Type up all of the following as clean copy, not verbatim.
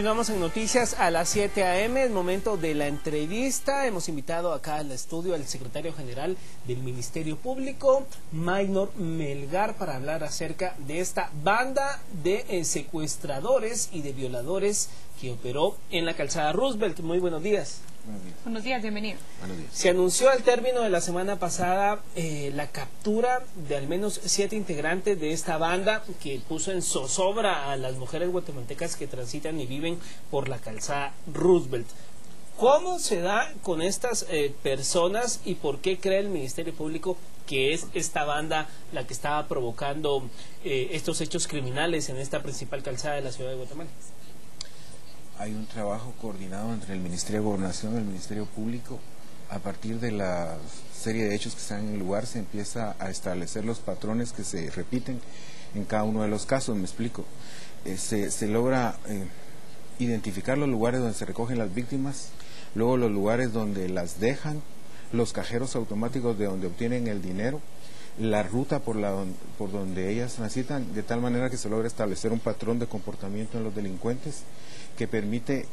Vamos en noticias a las 7 a.m., el momento de la entrevista. Hemos invitado acá al estudio al secretario general del Ministerio Público, Maynor Melgar, para hablar acerca de esta banda de secuestradores y de violadores que operó en la calzada Roosevelt. Muy buenos días. Buenos días, bienvenido. Buenos días. Se anunció al término de la semana pasada la captura de al menos 7 integrantes de esta banda que puso en zozobra a las mujeres guatemaltecas que transitan y viven por la calzada Roosevelt. ¿Cómo se da con estas personas y por qué cree el Ministerio Público que es esta banda la que estaba provocando estos hechos criminales en esta principal calzada de la ciudad de Guatemala? Hay un trabajo coordinado entre el Ministerio de Gobernación y el Ministerio Público. A partir de la serie de hechos que están en el lugar se empieza a establecer los patrones que se repiten en cada uno de los casos. Me explico. Se logra identificar los lugares donde se recogen las víctimas, luego los lugares donde las dejan, los cajeros automáticos de donde obtienen el dinero, la ruta por donde ellas transitan, de tal manera que se logra establecer un patrón de comportamiento en los delincuentes que permite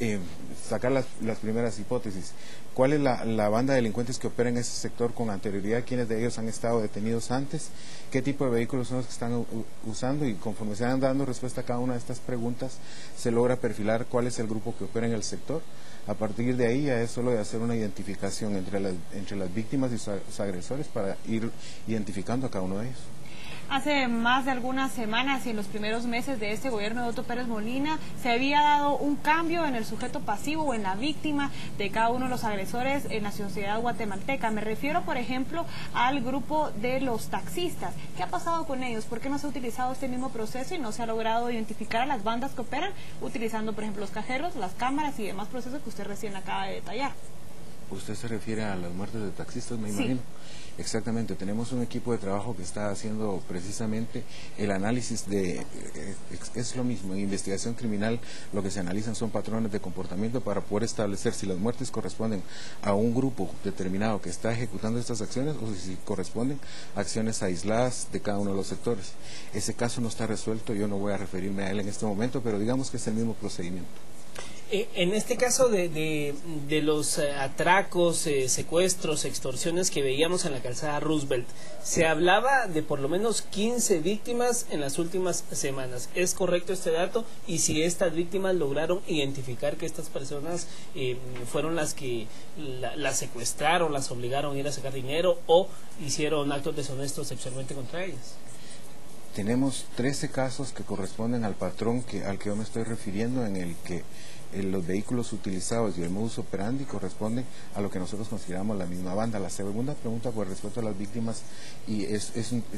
sacar las primeras hipótesis. ¿Cuál es la banda de delincuentes que opera en ese sector con anterioridad? ¿Quiénes de ellos han estado detenidos antes? ¿Qué tipo de vehículos son los que están usando? Y conforme se van dando respuesta a cada una de estas preguntas, se logra perfilar cuál es el grupo que opera en el sector. A partir de ahí ya es solo de hacer una identificación entre las víctimas y sus agresores para ir identificando a cada uno de ellos. Hace más de algunas semanas y en los primeros meses de este gobierno de Otto Pérez Molina se había dado un cambio en el sujeto pasivo o en la víctima de cada uno de los agresores en la sociedad guatemalteca. Me refiero, por ejemplo, al grupo de los taxistas. ¿Qué ha pasado con ellos? ¿Por qué no se ha utilizado este mismo proceso y no se ha logrado identificar a las bandas que operan utilizando, por ejemplo, los cajeros, las cámaras y demás procesos que usted recién acaba de detallar? ¿Usted se refiere a las muertes de taxistas, me imagino? Sí. Exactamente, tenemos un equipo de trabajo que está haciendo precisamente el análisis es lo mismo, en investigación criminal lo que se analizan son patrones de comportamiento para poder establecer si las muertes corresponden a un grupo determinado que está ejecutando estas acciones o si corresponden a acciones aisladas de cada uno de los sectores. Ese caso no está resuelto, yo no voy a referirme a él en este momento, pero digamos que es el mismo procedimiento. En este caso de los atracos, secuestros, extorsiones que veíamos en la calzada Roosevelt, se hablaba de por lo menos 15 víctimas en las últimas semanas. ¿Es correcto este dato? Y si estas víctimas lograron identificar que estas personas fueron las que las secuestraron, las obligaron a ir a sacar dinero o hicieron actos deshonestos sexualmente contra ellas. Tenemos 13 casos que corresponden al patrón al que yo me estoy refiriendo, en el que los vehículos utilizados y el modus operandi corresponden a lo que nosotros consideramos la misma banda. La segunda pregunta por respecto a las víctimas, y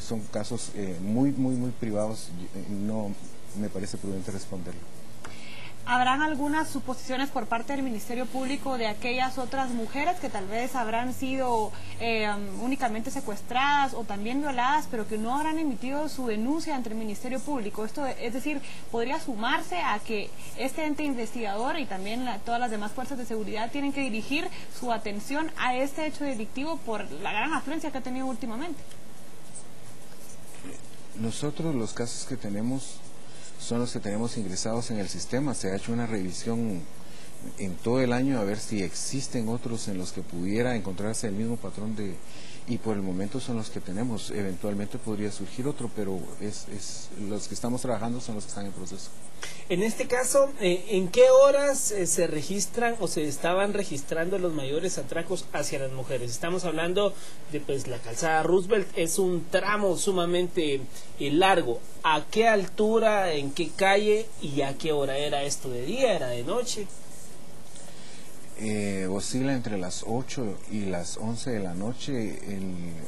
son casos muy privados, no me parece prudente responderlo. ¿Habrán algunas suposiciones por parte del Ministerio Público de aquellas otras mujeres que tal vez habrán sido únicamente secuestradas o también violadas, pero que no habrán emitido su denuncia ante el Ministerio Público? Esto, es decir, podría sumarse a que este ente investigador y también todas las demás fuerzas de seguridad tienen que dirigir su atención a este hecho delictivo por la gran afluencia que ha tenido últimamente. Nosotros los casos que tenemos son los que tenemos ingresados en el sistema. Se ha hecho una revisión en todo el año a ver si existen otros en los que pudiera encontrarse el mismo patrón y por el momento son los que tenemos. Eventualmente podría surgir otro, pero los que estamos trabajando son los que están en proceso. En este caso, ¿en qué horas se registran o se estaban registrando los mayores atracos hacia las mujeres? Estamos hablando de la calzada Roosevelt, es un tramo sumamente largo. ¿A qué altura, en qué calle y a qué hora era esto? ¿De día, era de noche? Oscila entre las 8 y las 11 de la noche.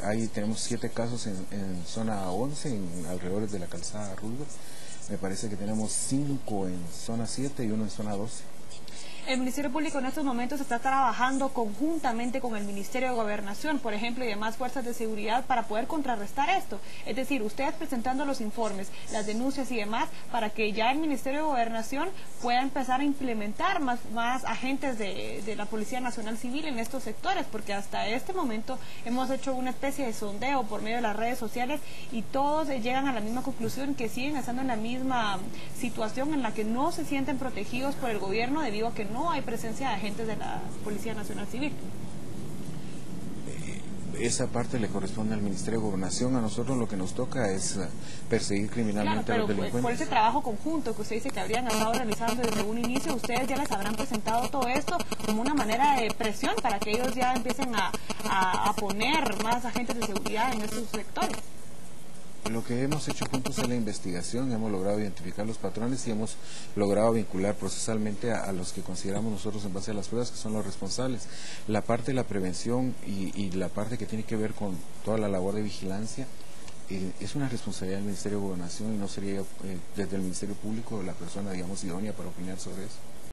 Ahí tenemos 7 casos en zona 11, en alrededores de la calzada Roosevelt. Me parece que tenemos 5 en zona 7 y 1 en zona 12. El Ministerio Público en estos momentos está trabajando conjuntamente con el Ministerio de Gobernación, por ejemplo, y demás fuerzas de seguridad para poder contrarrestar esto. Es decir, ustedes presentando los informes, las denuncias y demás, para que ya el Ministerio de Gobernación pueda empezar a implementar más agentes de la Policía Nacional Civil en estos sectores, porque hasta este momento hemos hecho una especie de sondeo por medio de las redes sociales y todos llegan a la misma conclusión, que siguen estando en la misma situación en la que no se sienten protegidos por el gobierno debido a que no hay presencia de agentes de la Policía Nacional Civil. Esa parte le corresponde al Ministerio de Gobernación. A nosotros lo que nos toca es perseguir criminalmente a los delincuentes. Por ese trabajo conjunto que usted dice que habrían estado realizando desde un inicio, ustedes ya les habrán presentado todo esto como una manera de presión para que ellos ya empiecen a poner más agentes de seguridad en estos sectores. Lo que hemos hecho juntos es la investigación, hemos logrado identificar los patrones y hemos logrado vincular procesalmente a los que consideramos nosotros en base a las pruebas que son los responsables. La parte de la prevención y la parte que tiene que ver con toda la labor de vigilancia es una responsabilidad del Ministerio de Gobernación y no sería desde el Ministerio Público la persona, digamos, idónea para opinar sobre eso.